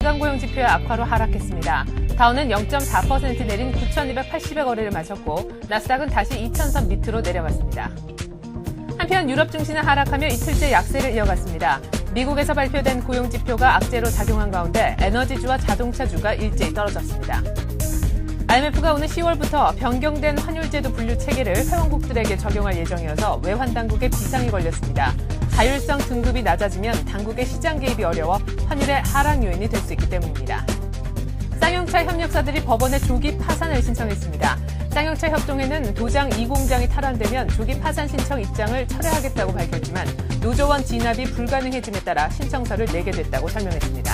민간고용 지표의 악화로 하락했습니다. 다우는 0.4% 내린 9,280의 거래를 마쳤고 나스닥은 다시 2,000선 밑으로 내려갔습니다. 한편 유럽 증시는 하락하며 이틀째 약세를 이어갔습니다. 미국에서 발표된 고용 지표가 악재로 작용한 가운데 에너지주와 자동차주가 일제히 떨어졌습니다. IMF가 오는 10월부터 변경된 환율제도 분류 체계를 회원국들에게 적용할 예정이어서 외환 당국에 비상이 걸렸습니다. 자율성 등급이 낮아지면 당국의 시장 개입이 어려워 환율의 하락 요인이 될 수 있기 때문입니다. 쌍용차 협력사들이 법원에 조기 파산을 신청했습니다. 쌍용차 협동회는 도장 2공장이 탈환되면 조기 파산 신청 입장을 철회하겠다고 밝혔지만 노조원 진압이 불가능해짐에 따라 신청서를 내게 됐다고 설명했습니다.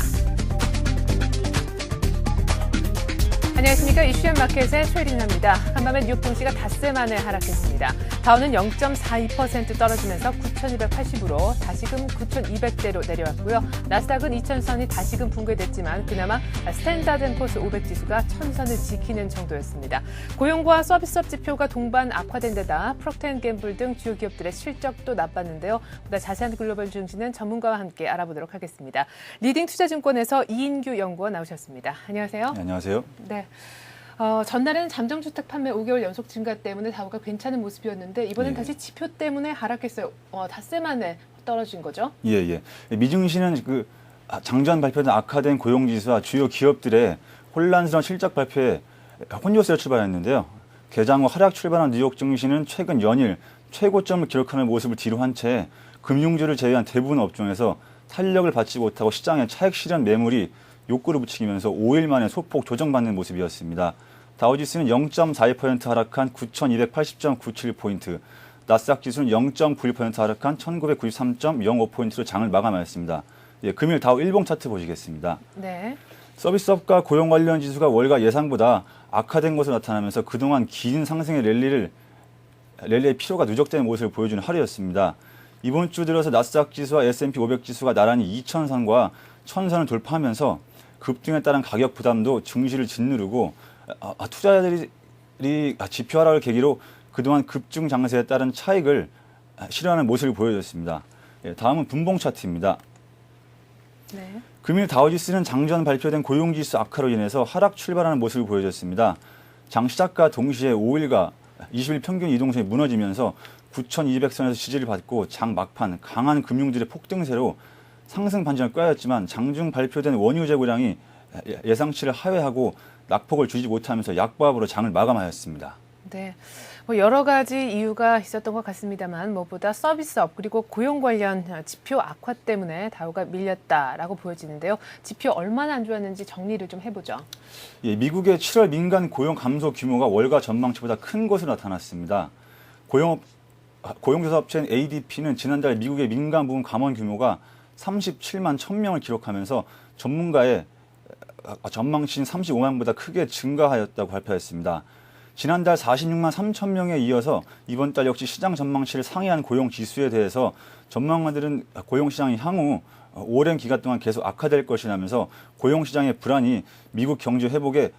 안녕하십니까. 이슈앤마켓의 최린나입니다. 한밤에 뉴욕 증시가 닷새 만에 하락했습니다. 다우는 0.42% 떨어지면서 9,280으로 다시금 9,200대로 내려왔고요. 나스닥은 2,000선이 다시금 붕괴됐지만 그나마 스탠다드앤포스 500지수가 1,000선을 지키는 정도였습니다. 고용과 서비스업 지표가 동반 악화된 데다 프록트앤갬블 등 주요 기업들의 실적도 나빴는데요. 보다 자세한 글로벌 증시는 전문가와 함께 알아보도록 하겠습니다. 리딩투자증권에서 이인규 연구원 나오셨습니다. 안녕하세요. 네, 안녕하세요. 네. 전날에는 잠정주택 판매 5개월 연속 증가 때문에 다우가 괜찮은 모습이었는데 이번엔 다시 지표 때문에 하락했어요. 닷새 만에 떨어진 거죠? 예. 미증시는 장전 발표된 악화된 고용지수와 주요 기업들의 혼란스러운 실적 발표에 혼조세로 출발했는데요. 개장 후 하락 출발한 뉴욕 증시는 최근 연일 최고점을 기록하는 모습을 뒤로 한 채 금융주를 제외한 대부분 업종에서 탄력을 받지 못하고 시장에 차익 실현 매물이 욕구를 부추기면서 5일 만에 소폭 조정받는 모습이었습니다. 다우지수는 0.42% 하락한 9,280.97포인트, 나스닥 지수는 0.91% 하락한 1,993.05포인트로 장을 마감하였습니다. 금일 다우 일봉 차트 보시겠습니다. 네. 서비스업과 고용 관련 지수가 월가 예상보다 악화된 것으로 나타나면서 그동안 긴 상승의 랠리의 피로가 누적되는 모습을 보여주는 하루였습니다. 이번 주 들어서 나스닥 지수와 S&P 500 지수가 나란히 2,000선과 1,000선을 돌파하면서 급등에 따른 가격 부담도 증시를 짓누르고 투자자들이 지표 하락을 계기로 그동안 급증 장세에 따른 차익을 실현하는 모습을 보여줬습니다. 다음은 분봉 차트입니다. 네. 금일 다우지수는 장전 발표된 고용지수 악화로 인해서 하락 출발하는 모습을 보여줬습니다. 장 시작과 동시에 5일과 20일 평균 이동선이 무너지면서 9,200선에서 지지를 받고 장 막판 강한 금융들의 폭등세로 상승 반전을 꾀하였지만 장중 발표된 원유 재고량이 예상치를 하회하고 낙폭을 주지 못하면서 약보합으로 장을 마감하였습니다. 네, 여러 가지 이유가 있었던 것 같습니다만 무엇보다 서비스업 그리고 고용 관련 지표 악화 때문에 다우가 밀렸다라고 보여지는데요. 지표 얼마나 안 좋았는지 정리를 좀 해보죠. 미국의 7월 민간 고용 감소 규모가 월가 전망치보다 큰 것으로 나타났습니다. 고용조사 업체인 ADP는 지난달 미국의 민간 부문 감원 규모가 37만 1,000명을 기록하면서 전문가의 전망치인 35만보다 크게 증가하였다고 발표했습니다. 지난달 46만 3천 명에 이어서 이번 달 역시 시장 전망치를 상회한 고용 지수에 대해서 전문가들은 고용 시장이 향후 오랜 기간 동안 계속 악화될 것이라면서 고용 시장의 불안이 미국 경제 회복에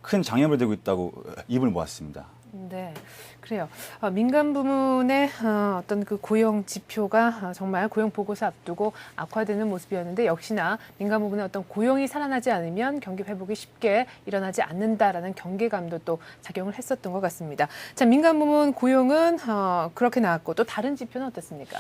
큰 장애물이 되고 있다고 입을 모았습니다. 네, 그래요. 민간 부문의 어떤 그 고용 지표가 정말 고용 보고서 앞두고 악화되는 모습이었는데 역시나 민간 부문의 어떤 고용이 살아나지 않으면 경기 회복이 쉽게 일어나지 않는다라는 경계감도 또 작용을 했었던 것 같습니다. 자, 민간 부문 고용은 그렇게 나왔고 또 다른 지표는 어떻습니까?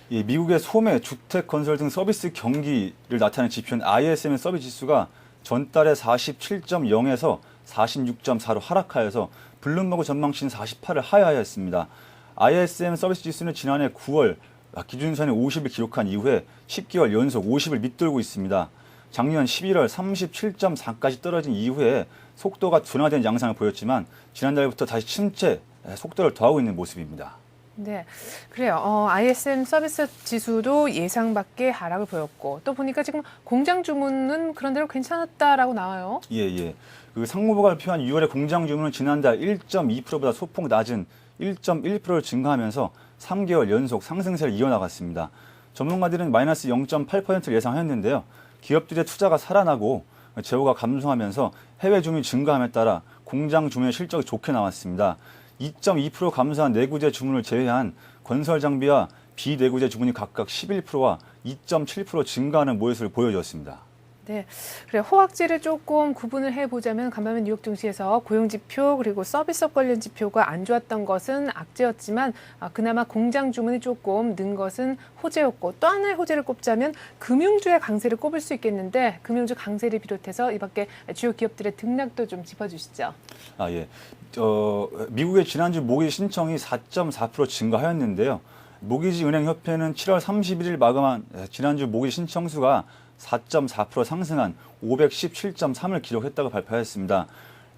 미국의 소매, 주택, 건설 등 서비스 경기를 나타내는 지표는 ISM의 서비스 지수가 전달에 47.0에서 46.4로 하락하여서 블룸버그 전망치는 48을 하회하였습니다. ISM 서비스 지수는 지난해 9월 기준선에 50을 기록한 이후에 10개월 연속 50을 밑돌고 있습니다. 작년 11월 37.4까지 떨어진 이후에 속도가 둔화된 양상을 보였지만 지난달부터 다시 침체 속도를 더하고 있는 모습입니다. 네, 그래요. ISM 서비스 지수도 예상 밖의 하락을 보였고 또 보니까 지금 공장 주문은 그런대로 괜찮았다라고 나와요. 예. 그 상무부가 발표한 6월의 공장 주문은 지난달 1.2%보다 소폭 낮은 1.1%를 증가하면서 3개월 연속 상승세를 이어나갔습니다. 전문가들은 마이너스 0.8%를 예상했는데요. 기업들의 투자가 살아나고 재고가 감소하면서 해외 주문이 증가함에 따라 공장 주문의 실적이 좋게 나왔습니다. 2.2% 감소한 내구재 주문을 제외한 건설 장비와 비내구재 주문이 각각 11%와 2.7% 증가하는 모습을 보여줬습니다. 네, 그래 호황지를 조금 구분을 해보자면 간밤에 뉴욕 증시에서 고용 지표 그리고 서비스업 관련 지표가 안 좋았던 것은 악재였지만 그나마 공장 주문이 조금 는 것은 호재였고 또 하나의 호재를 꼽자면 금융주의 강세를 꼽을 수 있겠는데 금융주 강세를 비롯해서 이밖에 주요 기업들의 등락도 좀 짚어주시죠. 예. 미국의 지난주 모기지 신청이 4.4% 증가하였는데요. 모기지은행협회는 7월 31일 마감한 지난주 모기지 신청 수가 4.4% 상승한 517.3을 기록했다고 발표하였습니다.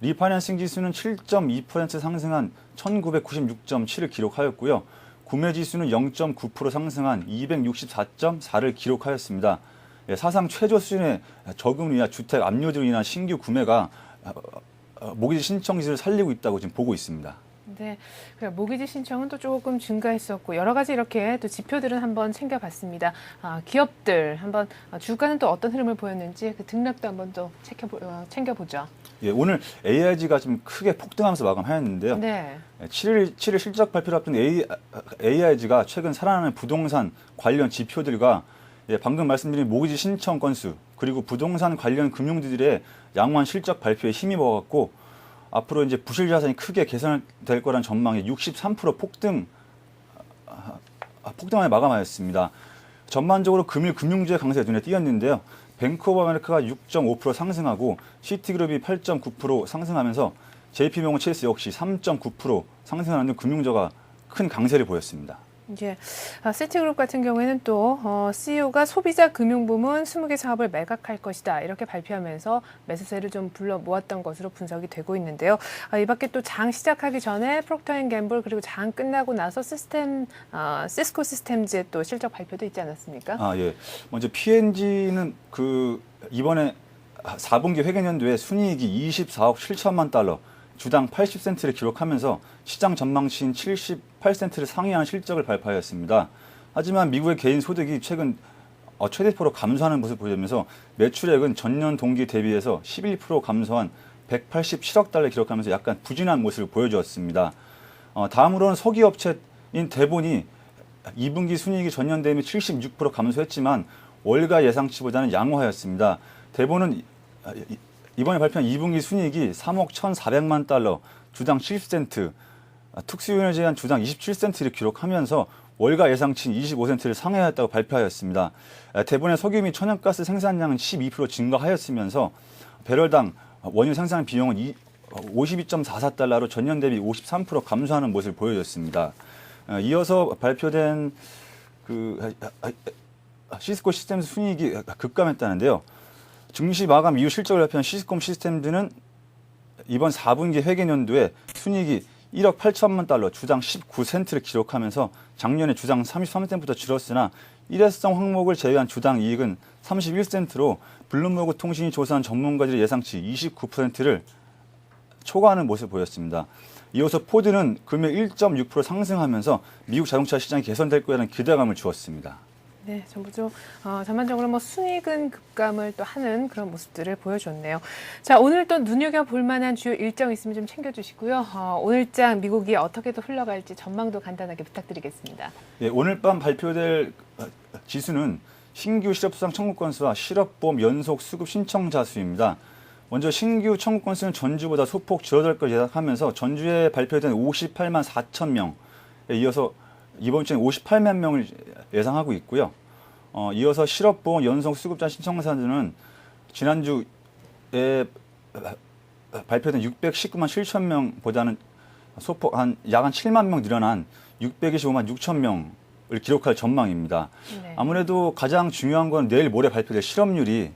리파이낸싱 지수는 7.2% 상승한 1996.7을 기록하였고요. 구매 지수는 0.9% 상승한 264.4를 기록하였습니다. 사상 최저 수준의 저금리와 주택 압류로 인한 신규 구매가 모기지 신청 지수를 살리고 있다고 지금 보고 있습니다. 네, 모기지 신청은 또 조금 증가했었고 여러 가지 이렇게 또 지표들은 한번 챙겨봤습니다. 기업들 한번 주가는 또 어떤 흐름을 보였는지 그 등락도 한번 또 챙겨보죠. 예, 오늘 AIG가 좀 크게 폭등하면서 마감하였는데요. 네. 7일 실적 발표를 앞둔 AIG가 최근 살아나는 부동산 관련 지표들과 방금 말씀드린 모기지 신청 건수 그리고 부동산 관련 금융주들의 양호한 실적 발표에 힘입어갖고 앞으로 이제 부실 자산이 크게 개선될 거란 전망에 63% 폭등하에 마감하였습니다. 전반적으로 금일 금융주의 강세가 눈에 띄었는데요. 뱅크 오브 아메리카가 6.5% 상승하고 시티그룹이 8.9% 상승하면서 JP모건 체이스 역시 3.9% 상승하는 등 금융주가 큰 강세를 보였습니다. 이제 시티그룹 같은 경우에는 또 CEO가 소비자 금융 부문 20개 사업을 매각할 것이다 이렇게 발표하면서 매수세를 좀 불러 모았던 것으로 분석이 되고 있는데요. 이 밖에 또 장 시작하기 전에 프록터앤갬블 그리고 장 끝나고 나서 시스코 시스템즈의 또 실적 발표도 있지 않았습니까? 예. 먼저 P&G는 이번에 4분기 회계연도에 순이익이 24억 7천만 달러, 주당 80센트를 기록하면서 시장 전망치인 78센트를 상회하는 실적을 발표하였습니다. 하지만 미국의 개인 소득이 최근 최대폭으로 감소하는 모습을 보이면서 매출액은 전년 동기 대비해서 11% 감소한 187억 달러를 기록하면서 약간 부진한 모습을 보여주었습니다. 다음으로는 석유업체인 대본이 2분기 순이익이 전년 대비 76% 감소했지만 월가 예상치보다는 양호하였습니다. 대본은 이번에 발표한 2분기 순이익이 3억 1,400만 달러, 주당 70센트, 특수요인을 제한 주당 27센트를 기록하면서 월가 예상치인 25센트를 상회하였다고 발표하였습니다. 대본의 석유 및 천연가스 생산량은 12% 증가하였으면서 배럴당 원유 생산 비용은 52.44달러로 전년 대비 53% 감소하는 모습을 보여줬습니다. 이어서 발표된 시스코 시스템즈 순이익이 급감했다는데요. 증시 마감 이후 실적을 발표한 시스콤 시스템즈는 이번 4분기 회계연도에 순이익이 1억 8천만 달러, 주당 19센트를 기록하면서 작년에 주당 33센트부터 줄었으나 일회성 항목을 제외한 주당 이익은 31센트로 블룸버그 통신이 조사한 전문가들의 예상치 29%를 초과하는 모습을 보였습니다. 이어서 포드는 금일 1.6% 상승하면서 미국 자동차 시장이 개선될 거라는 기대감을 주었습니다. 네, 전반적으로 순이익은 급감을 또 하는 그런 모습들을 보여줬네요. 자, 오늘 또 눈여겨볼 만한 주요 일정 있으면 좀 챙겨주시고요. 오늘장 미국이 어떻게 또 흘러갈지 전망도 간단하게 부탁드리겠습니다. 예, 오늘 밤 발표될 지수는 신규 실업수당 청구 건수와 실업보험 연속 수급 신청자 수입니다. 먼저 신규 청구 건수는 전주보다 소폭 줄어들 걸 예상하면서 전주에 발표된 58만 4천 명에 이어서 이번 주에 58만 명을 예상하고 있고요. 이어서 실업보험 연속 수급자 신청자들은 지난주에 발표된 619만 7천 명보다는 소폭 약 7만 명 늘어난 625만 6천 명을 기록할 전망입니다. 네. 아무래도 가장 중요한 건 내일 모레 발표될 실업률이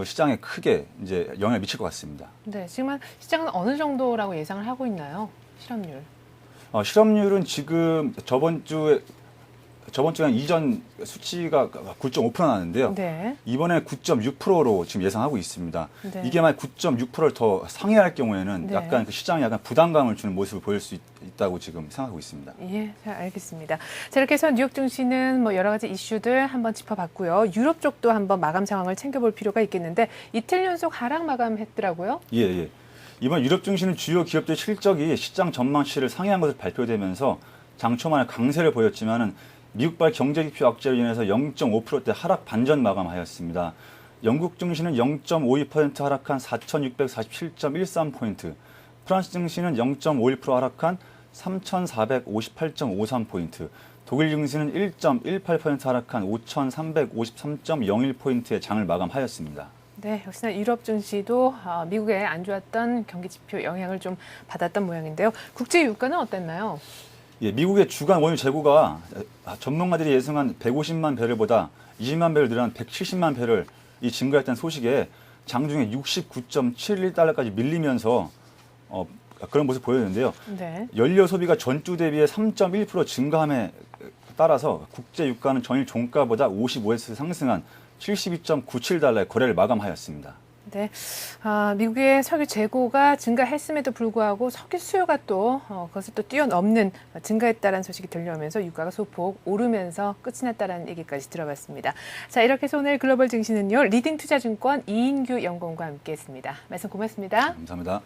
시장에 크게 이제 영향을 미칠 것 같습니다. 네, 지금 시장은 어느 정도라고 예상을 하고 있나요? 실업률. 실업률은 지금 저번 주에 이전 수치가 9.5% 나왔는데요. 네. 이번에 9.6%로 지금 예상하고 있습니다. 네. 이게 만약 9.6%를 더 상회할 경우에는 네. 약간 시장에 약간 부담감을 주는 모습을 보일 수 있다고 지금 생각하고 있습니다. 예, 잘 알겠습니다. 자, 이렇게 해서 뉴욕 증시는 여러 가지 이슈들 한번 짚어봤고요. 유럽 쪽도 한번 마감 상황을 챙겨볼 필요가 있겠는데 이틀 연속 하락 마감했더라고요. 예. 이번 유럽 증시는 주요 기업들 실적이 시장 전망치를 상회한 것을 발표되면서 장 초반에 강세를 보였지만은 미국발 경제기표 악재로 인해서 0.5%대 하락 반전 마감하였습니다. 영국 증시는 0.52% 하락한 4,647.13포인트, 프랑스 증시는 0.51% 하락한 3,458.53포인트, 독일 증시는 1.18% 하락한 5,353.01포인트의 장을 마감하였습니다. 네, 역시나 유럽 증시도 미국의 안 좋았던 경기 지표 영향을 좀 받았던 모양인데요. 국제 유가는 어땠나요? 예, 미국의 주간 원유 재고가 전문가들이 예상한 150만 배럴보다 20만 배럴 늘어난 170만 배럴 증가했다는 소식에 장중에 69.71달러까지 밀리면서 그런 모습 보였는데요. 네. 연료 소비가 전주 대비해 3.1% 증가함에 따라서 국제 유가는 전일 종가보다 55에서 상승한 72.97달러의 거래를 마감하였습니다. 네, 미국의 석유 재고가 증가했음에도 불구하고 석유 수요가 또 그것을 또 뛰어넘는 증가했다는 소식이 들려오면서 유가가 소폭 오르면서 끝이 났다는 얘기까지 들어봤습니다. 자, 이렇게 해서 오늘 글로벌 증시는요, 리딩투자증권 이인규 연구원과 함께했습니다. 말씀 고맙습니다. 감사합니다.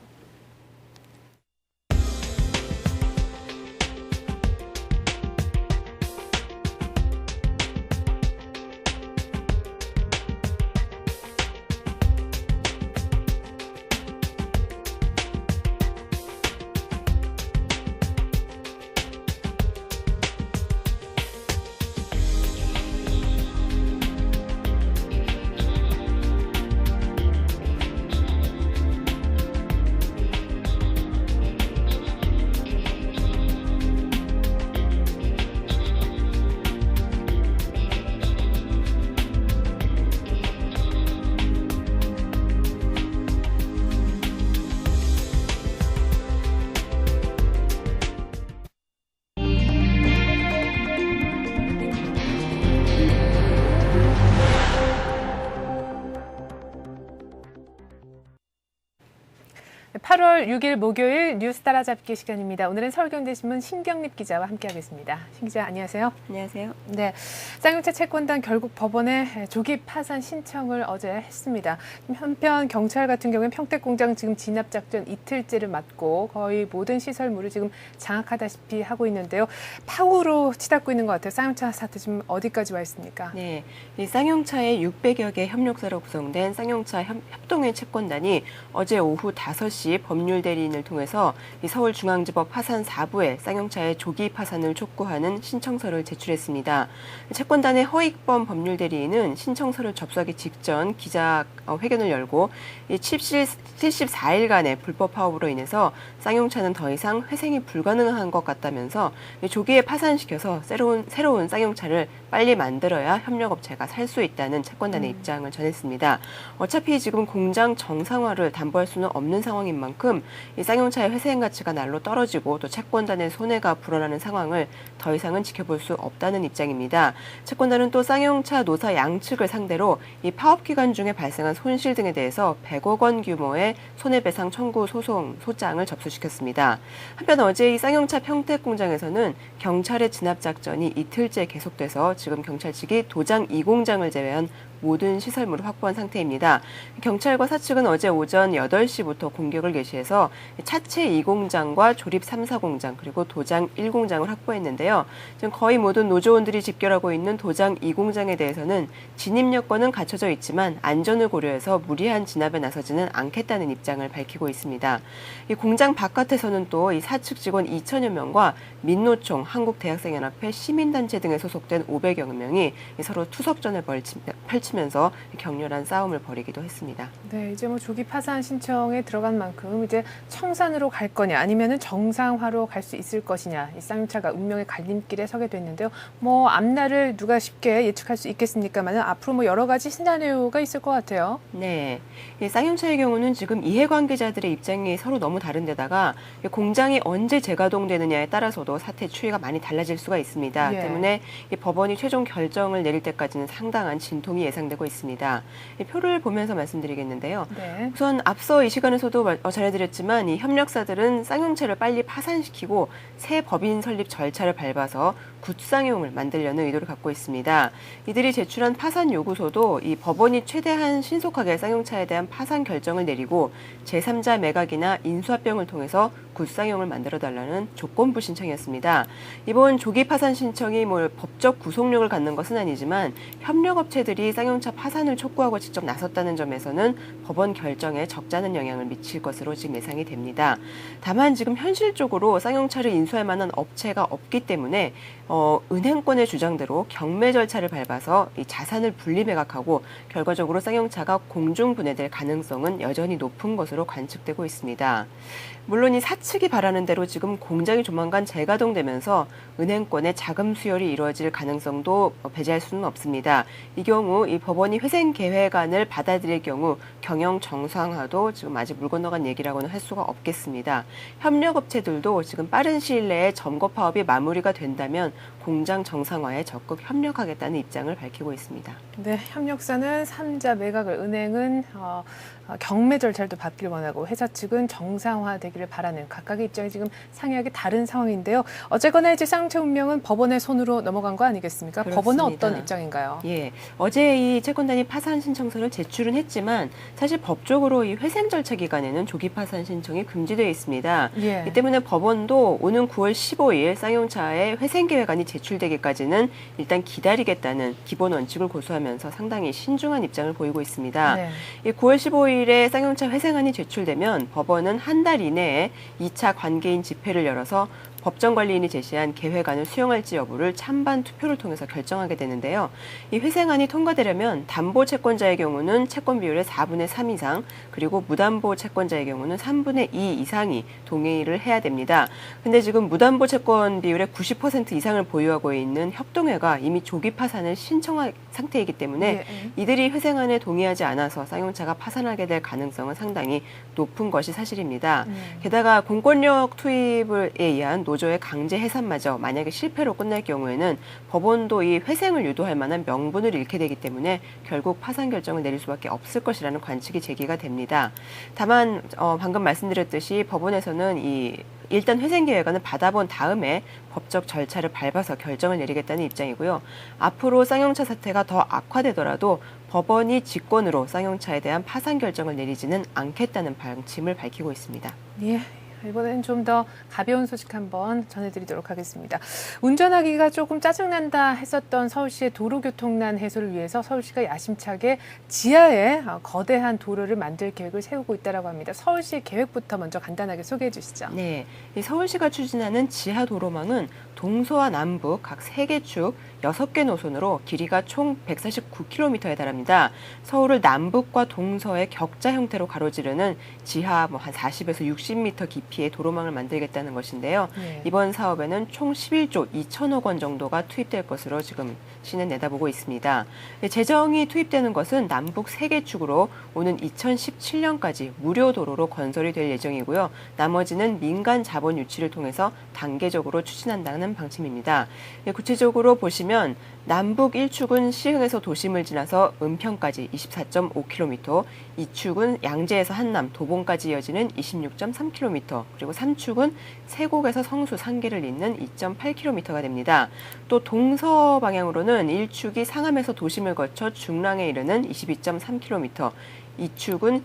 네, 8월 6일 목요일 뉴스 따라잡기 시간입니다. 오늘은 서울경제신문 신경립 기자와 함께하겠습니다. 신 기자, 안녕하세요. 안녕하세요. 네, 쌍용차 채권단 결국 법원에 조기 파산 신청을 어제 했습니다. 한편 경찰 같은 경우는 평택공장 지금 진압작전 이틀째를 맞고 거의 모든 시설물을 지금 장악하다시피 하고 있는데요. 파우로 치닫고 있는 것 같아요. 쌍용차 사태 지금 어디까지 와 있습니까? 네, 이 쌍용차의 600여 개 협력사로 구성된 쌍용차 협동회 채권단이 어제 오후 5시 법률 대리인을 통해서 이 서울중앙지법 파산 4부에 쌍용차의 조기 파산을 촉구하는 신청서를 제출했습니다. 채권단의 허익범 법률 대리인은 신청서를 접수하기 직전 기자회견을 열고 이 74일간의 불법 파업으로 인해서 쌍용차는 더 이상 회생이 불가능한 것 같다면서 조기에 파산시켜서 새로운 쌍용차를 빨리 만들어야 협력업체가 살 수 있다는 채권단의 입장을 전했습니다. 어차피 지금 공장 정상화를 담보할 수는 없는 상황인 만큼 이 쌍용차의 회생 가치가 날로 떨어지고 또 채권단의 손해가 불어나는 상황을 더 이상은 지켜볼 수 없다는 입장입니다. 채권단은 또 쌍용차 노사 양측을 상대로 이 파업 기간 중에 발생한 손실 등에 대해서 100억 원 규모의 손해배상 청구 소장을 접수시켰습니다. 한편 어제 이 쌍용차 평택 공장에서는 경찰의 진압 작전이 이틀째 계속돼서 지금 경찰 측이 도장 2공장을 제외한 모든 시설물을 확보한 상태입니다. 경찰과 사측은 어제 오전 8시부터 공격을 개시해서 차체 2공장과 조립 3, 4공장 그리고 도장 1공장을 확보했는데요. 지금 거의 모든 노조원들이 집결하고 있는 도장 2공장에 대해서는 진입 여건은 갖춰져 있지만 안전을 고려해서 무리한 진압에 나서지는 않겠다는 입장을 밝히고 있습니다. 이 공장 바깥에서는 또 이 사측 직원 2천여 명과 민노총, 한국대학생연합회, 시민단체 등에 소속된 500여 명이 서로 투석전을 펼치면서 격렬한 싸움을 벌이기도 했습니다. 네, 이제 뭐 조기 파산 신청에 들어간 만큼 이제 청산으로 갈 거냐 아니면은 정상화로 갈 수 있을 것이냐 이 쌍용차가 운명의 갈림길에 서게 됐는데요. 뭐 앞날을 누가 쉽게 예측할 수 있겠습니까만은 앞으로 뭐 여러 가지 시나리오가 있을 것 같아요. 네, 이 쌍용차의 경우는 지금 이해관계자들의 입장이 서로 너무 다른데다가 공장이 언제 재가동되느냐에 따라서도 사태 추이가 많이 달라질 수가 있습니다. 예. 때문에 이 법원이 최종 결정을 내릴 때까지는 상당한 진통이 예상되고 있습니다. 이 표를 보면서 말씀드리겠는데요. 네. 우선 앞서 이 시간에서도 전해드렸지만 이 협력사들은 쌍용차를 빨리 파산시키고 새 법인 설립 절차를 밟아서 굿상용을 만들려는 의도를 갖고 있습니다. 이들이 제출한 파산 요구서도 이 법원이 최대한 신속하게 쌍용차에 대한 파산 결정을 내리고 제3자 매각이나 인수합병을 통해서 굿상용을 만들어달라는 조건부 신청이었습니다. 이번 조기 파산 신청이 법적 구속력을 갖는 것은 아니지만 협력업체들이 쌍용차 파산을 촉구하고 직접 나섰다는 점에서는 법원 결정에 적잖은 영향을 미칠 것으로 지금 예상이 됩니다. 다만 지금 현실적으로 쌍용차를 인수할 만한 업체가 없기 때문에 은행권의 주장대로 경매 절차를 밟아서 이 자산을 분리 매각하고 결과적으로 쌍용차가 공중 분해될 가능성은 여전히 높은 것으로 관측되고 있습니다. 물론 이 사측이 바라는 대로 지금 공장이 조만간 재가동되면서 은행권의 자금 수혈이 이루어질 가능성도 배제할 수는 없습니다. 이 경우 이 법원이 회생 계획안을 받아들일 경우 경영 정상화도 지금 아직 물 건너간 얘기라고는 할 수가 없겠습니다. 협력업체들도 지금 빠른 시일 내에 점거 파업이 마무리가 된다면 공장 정상화에 적극 협력하겠다는 입장을 밝히고 있습니다. 네, 협력사는 3자 매각을, 은행은 경매 절차도 받기를 원하고 회사 측은 정상화되기를 바라는 각각의 입장이 지금 상이하게 다른 상황인데요. 어쨌거나 이제 쌍용차 운명은 법원의 손으로 넘어간 거 아니겠습니까? 그렇습니다. 법원은 어떤 입장인가요? 예, 어제 이 채권단이 파산 신청서를 제출은 했지만 사실 법적으로 이 회생 절차 기간에는 조기 파산 신청이 금지되어 있습니다. 예. 이 때문에 법원도 오는 9월 15일 쌍용차의 회생 계획안이 제출되기까지는 일단 기다리겠다는 기본 원칙을 고수하면서 상당히 신중한 입장을 보이고 있습니다. 네. 이 9월 15일에 쌍용차 회생안이 제출되면 법원은 한 달 이내에 2차 관계인 집회를 열어서 법정관리인이 제시한 계획안을 수용할지 여부를 찬반 투표를 통해서 결정하게 되는데요. 이 회생안이 통과되려면 담보 채권자의 경우는 채권 비율의 4분의 3 이상, 그리고 무담보 채권자의 경우는 3분의 2 이상이 동의를 해야 됩니다. 근데 지금 무담보 채권 비율의 90% 이상을 보유하고 있는 협동회가 이미 조기 파산을 신청한 상태이기 때문에 이들이 회생안에 동의하지 않아서 쌍용차가 파산하게 될 가능성은 상당히 높은 것이 사실입니다. 게다가 공권력 투입에 의한 노조의 강제 해산마저 만약에 실패로 끝날 경우에는 법원도 이 회생을 유도할 만한 명분을 잃게 되기 때문에 결국 파산 결정을 내릴 수밖에 없을 것이라는 관측이 제기가 됩니다. 다만 방금 말씀드렸듯이 법원에서는 일단 회생 계획안을 받아본 다음에 법적 절차를 밟아서 결정을 내리겠다는 입장이고요. 앞으로 쌍용차 사태가 더 악화되더라도 법원이 직권으로 쌍용차에 대한 파산 결정을 내리지는 않겠다는 방침을 밝히고 있습니다. 예. 이번엔 좀 더 가벼운 소식 한번 전해드리도록 하겠습니다. 운전하기가 조금 짜증난다 했었던 서울시의 도로교통난 해소를 위해서 서울시가 야심차게 지하에 거대한 도로를 만들 계획을 세우고 있다고 합니다. 서울시 계획부터 먼저 간단하게 소개해 주시죠. 네, 이 서울시가 추진하는 지하 도로망은 동서와 남북 각 3개 축 6개 노선으로 길이가 총 149km에 달합니다. 서울을 남북과 동서의 격자 형태로 가로지르는 지하 한 40에서 60m 깊이의 도로망을 만들겠다는 것인데요. 네. 이번 사업에는 총 11조 2천억 원 정도가 투입될 것으로 지금 시는 내다보고 있습니다. 재정이 투입되는 것은 남북 3개 축으로 오는 2017년까지 무료 도로로 건설이 될 예정이고요. 나머지는 민간 자본 유치를 통해서 단계적으로 추진한다는 방침입니다. 구체적으로 보시면 남북 1축은 시흥에서 도심을 지나서 은평까지 24.5km, 2축은 양재에서 한남, 도봉까지 이어지는 26.3km, 그리고 3축은 세곡에서 성수, 상계를 잇는 2.8km가 됩니다. 또 동서 방향으로는 1축이 상암에서 도심을 거쳐 중랑에 이르는 22.3km, 2축은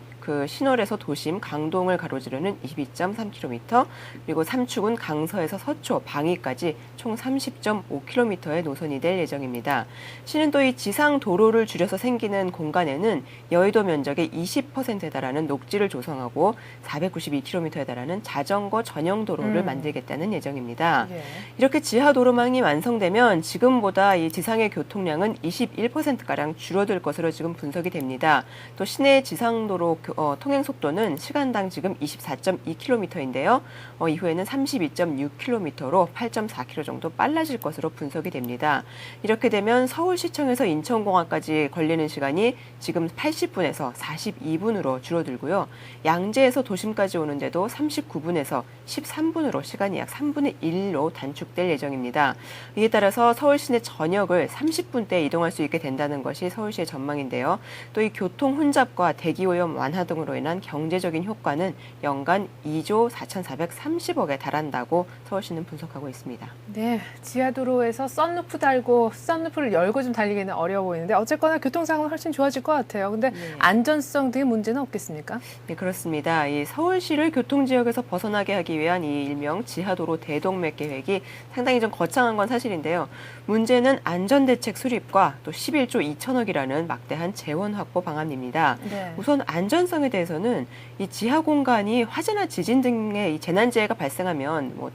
신월에서 도심, 강동을 가로지르는 22.3km, 그리고 3축은 강서에서 서초, 방위까지 총 30.5km의 노선이 될 예정입니다. 시는 또 이 지상 도로를 줄여서 생기는 공간에는 여의도 면적의 20%에 달하는 녹지를 조성하고 492km에 달하는 자전거 전용 도로를 만들겠다는 예정입니다. 예. 이렇게 지하 도로망이 완성되면 지금보다 이 지상의 교통량은 21%가량 줄어들 것으로 지금 분석이 됩니다. 또 시내 지상도로 통행 속도는 시간당 지금 24.2km인데요. 이후에는 32.6km로 8.4km 정도 빨라질 것으로 분석이 됩니다. 이렇게 되면 서울시청에서 인천공항까지 걸리는 시간이 지금 80분에서 42분으로 줄어들고요. 양재에서 도심까지 오는데도 39분에서 13분으로 시간이 약 3분의 1로 단축될 예정입니다. 이에 따라서 서울 시내 전역을 30분대에 이동할 수 있게 된다는 것이 서울시의 전망인데요. 또 이 교통 혼잡과 대기오염 완화 완화 등으로 인한 경제적인 효과는 연간 2조 4,430억에 달한다고 서울시는 분석하고 있습니다. 네, 지하도로에서 썬루프 달고 썬루프를 열고 좀 달리기는 어려워 보이는데 어쨌거나 교통 상황은 훨씬 좋아질 것 같아요. 근데 네. 안전성 등의 문제는 없겠습니까? 네, 그렇습니다. 이 서울시를 교통지역에서 벗어나게 하기 위한 이 일명 지하도로 대동맥 계획이 상당히 좀 거창한 건 사실인데요. 문제는 안전대책 수립과 또 11조 2천억이라는 막대한 재원 확보 방안입니다. 네. 우선 안전성에 대해서는 이 지하 공간이 화재나 지진 등의 이 재난재해가 발생하면 뭐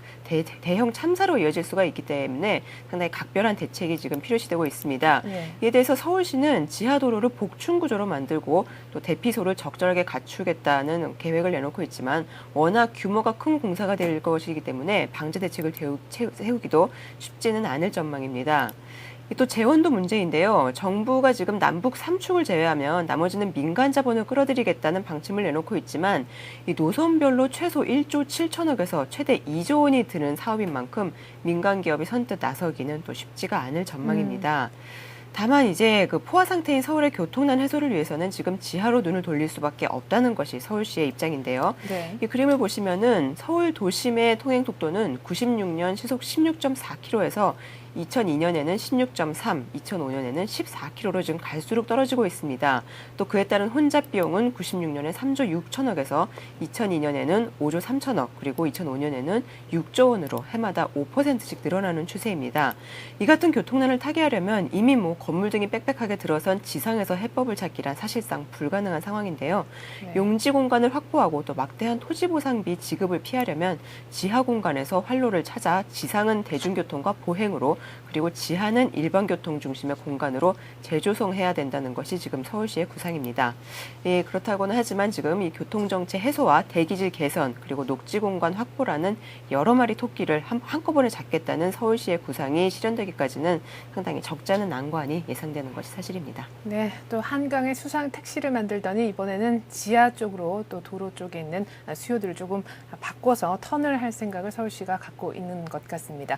대형 참사로 이어질 수가 있기 때문에 상당히 각별한 대책이 지금 필요시되고 있습니다. 네. 이에 대해서 서울시는 지하도로를 복층 구조로 만들고 또 대피소를 적절하게 갖추겠다는 계획을 내놓고 있지만 워낙 규모가 큰 공사가 될 것이기 때문에 방제 대책을 세우기도 쉽지는 않을 전망입니다. 또 재원도 문제인데요. 정부가 지금 남북 3축을 제외하면 나머지는 민간 자본을 끌어들이겠다는 방침을 내놓고 있지만 이 노선별로 최소 1조 7천억에서 최대 2조 원이 드는 사업인 만큼 민간 기업이 선뜻 나서기는 또 쉽지가 않을 전망입니다. 다만 이제 그 포화 상태인 서울의 교통난 해소를 위해서는 지금 지하로 눈을 돌릴 수밖에 없다는 것이 서울시의 입장인데요. 네. 이 그림을 보시면은 서울 도심의 통행 속도는 96년 시속 16.4km에서 2002년에는 16.3, 2005년에는 14km로 지금 갈수록 떨어지고 있습니다. 또 그에 따른 혼잡 비용은 96년에 3조 6천억에서 2002년에는 5조 3천억, 그리고 2005년에는 6조 원으로 해마다 5%씩 늘어나는 추세입니다. 이 같은 교통난을 타개하려면 이미 뭐 건물 등이 빽빽하게 들어선 지상에서 해법을 찾기란 사실상 불가능한 상황인데요. 네. 용지 공간을 확보하고 또 막대한 토지 보상비 지급을 피하려면 지하 공간에서 활로를 찾아 지상은 대중교통과 보행으로 그리고 지하는 일반 교통 중심의 공간으로 재조성해야 된다는 것이 지금 서울시의 구상입니다. 예, 그렇다고는 하지만 지금 이 교통정체 해소와 대기질 개선 그리고 녹지 공간 확보라는 여러 마리 토끼를 한꺼번에 잡겠다는 서울시의 구상이 실현되기까지는 상당히 적지 않은 난관이 예상되는 것이 사실입니다. 네, 또 한강에 수상 택시를 만들더니 이번에는 지하 쪽으로 또 도로 쪽에 있는 수요들을 조금 바꿔서 턴을 할 생각을 서울시가 갖고 있는 것 같습니다.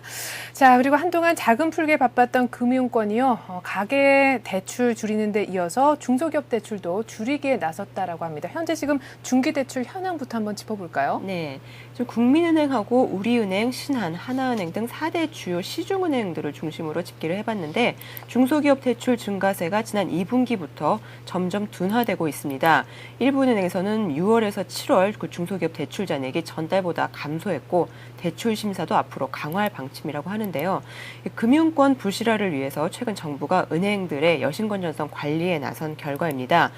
자, 그리고 한동안 자금 풀기에 바빴던 금융권이요. 가계 대출 줄이는 데 이어서 중소기업 대출도 줄이기에 나섰다라고 합니다. 현재 지금 중기대출 현황부터 한번 짚어볼까요? 네, 국민은행하고 우리은행, 신한, 하나은행 등 4대 주요 시중은행들을 중심으로 집계를 해봤는데 중소기업 대출 증가세가 지난 2분기부터 점점 둔화되고 있습니다. 일부 은행에서는 6월에서 7월 그 중소기업 대출 잔액이 전달보다 감소했고 대출 심사도 앞으로 강화할 방침이라고 하는데요. 금융권 부실화를 위해서 최근 정부가 은행들의 여신건전성 관리에 나선 결과입니다.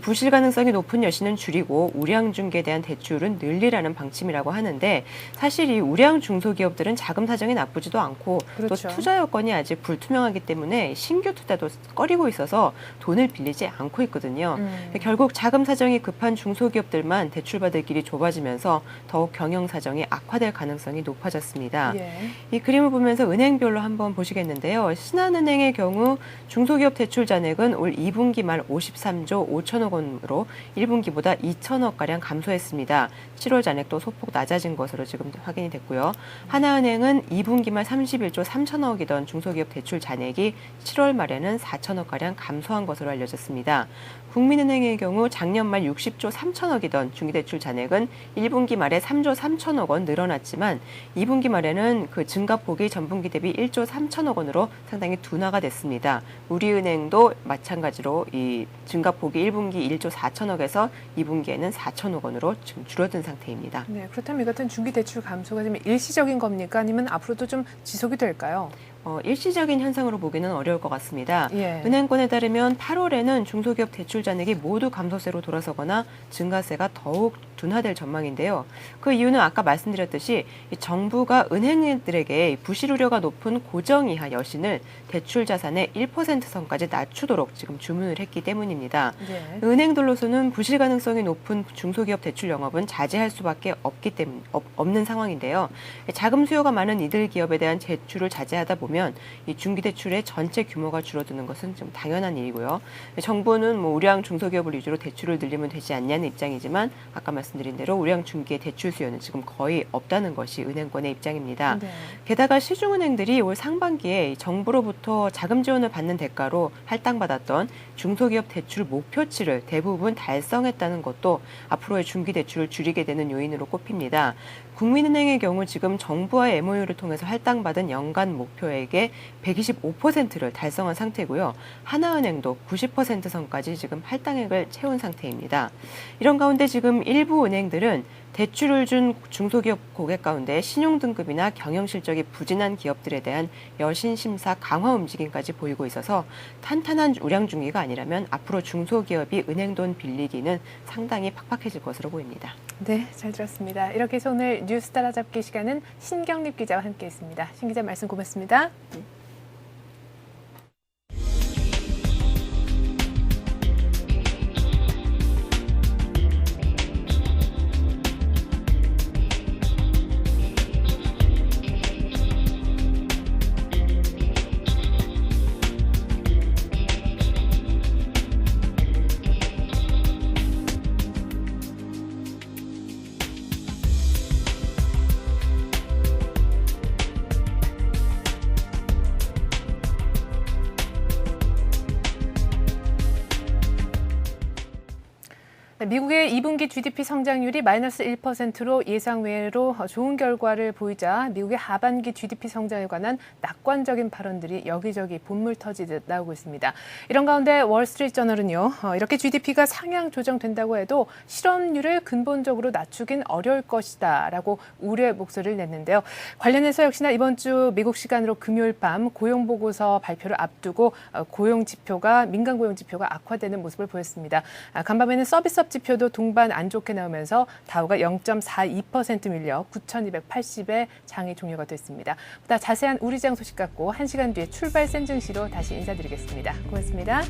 부실 가능성이 높은 여신은 줄이고 우량 중개에 대한 대출은 늘리라는 방침이라고 하는데 사실 이 우량 중소기업들은 자금 사정이 나쁘지도 않고 그렇죠. 또 투자 여건이 아직 불투명하기 때문에 신규 투자도 꺼리고 있어서 돈을 빌리지 않고 있거든요. 결국 자금 사정이 급한 중소기업들만 대출받을 길이 좁아지면서 더욱 경영 사정이 악화될 가능성이 높아졌습니다. 예. 이 그림을 보면서 은행별로 한번 보시겠는데요. 신한은행의 경우 중소기업 대출 잔액은 올 2분기 말 53조 5천억 원으로 1분기보다 2천억가량 감소했습니다. 7월 잔액도 소폭 낮아진 것으로 지금 확인이 됐고요. 하나은행은 2분기 말 31조 3천억이던 중소기업 대출 잔액이 7월 말에는 4천억가량 감소한 것으로 알려졌습니다. 국민은행의 경우 작년 말 60조 3천억이던 중기대출 잔액은 1분기 말에 3조 3천억 원 늘어났지만 2분기 말에는 그 증가폭이 전분기 대비 1조 3천억 원으로 상당히 둔화가 됐습니다. 우리은행도 마찬가지로 이 증가폭이 1분기 1조 4천억에서 2분기에는 4천억 원으로 지금 줄어든 상태입니다. 네, 그렇다면 이 같은 중기대출 감소가 좀 일시적인 겁니까? 아니면 앞으로도 좀 지속이 될까요? 일시적인 현상으로 보기는 어려울 것 같습니다. 예. 은행권에 따르면 8월에는 중소기업 대출 잔액이 모두 감소세로 돌아서거나 증가세가 더욱 둔화될 전망인데요. 그 이유는 아까 말씀드렸듯이 정부가 은행들에게 부실 우려가 높은 고정이하 여신을 대출 자산의 1% 선까지 낮추도록 지금 주문을 했기 때문입니다. 네. 은행들로서는 부실 가능성이 높은 중소기업 대출 영업은 자제할 수밖에 없는 상황인데요. 자금 수요가 많은 이들 기업에 대한 대출을 자제하다 보면 이 중기대출의 전체 규모가 줄어드는 것은 좀 당연한 일이고요. 정부는 뭐 우량 중소기업을 위주로 대출을 늘리면 되지 않냐는 입장이지만 아까 말씀 말씀드린 대로 우량 중기의 대출 수요는 지금 거의 없다는 것이 은행권의 입장입니다. 네. 게다가 시중은행들이 올 상반기에 정부로부터 자금 지원을 받는 대가로 할당받았던 중소기업 대출 목표치를 대부분 달성했다는 것도 앞으로의 중기 대출을 줄이게 되는 요인으로 꼽힙니다. 국민은행의 경우 지금 정부와의 MOU를 통해서 할당받은 연간 목표액의 125%를 달성한 상태고요. 하나은행도 90% 선까지 지금 할당액을 채운 상태입니다. 이런 가운데 지금 일부 은행들은 대출을 준 중소기업 고객 가운데 신용등급이나 경영실적이 부진한 기업들에 대한 여신심사 강화 움직임까지 보이고 있어서 탄탄한 우량중기가 아니라면 앞으로 중소기업이 은행 돈 빌리기는 상당히 팍팍해질 것으로 보입니다. 네, 잘 들었습니다. 이렇게 해서 오늘 뉴스 따라잡기 시간은 신경립 기자와 함께했습니다. 신 기자 말씀 고맙습니다. 미국의 2분기 GDP 성장률이 마이너스 1%로 예상외로 좋은 결과를 보이자 미국의 하반기 GDP 성장에 관한 낙관적인 발언들이 여기저기 본물 터지듯 나오고 있습니다. 이런 가운데 월스트리트저널은요, 이렇게 GDP가 상향 조정된다고 해도 실업률을 근본적으로 낮추긴 어려울 것이다라고 우려의 목소리를 냈는데요. 관련해서 역시나 이번 주 미국 시간으로 금요일 밤 고용보고서 발표를 앞두고 민간 고용 지표가 악화되는 모습을 보였습니다. 간밤에는 서비스업 지표도 동반 안 좋게 나오면서 다우가 0.42% 밀려 9,280에 장이 종료가 됐습니다. 보다 자세한 우리장 소식 갖고 1시간 뒤에 출발 센 증시로 다시 인사드리겠습니다. 고맙습니다.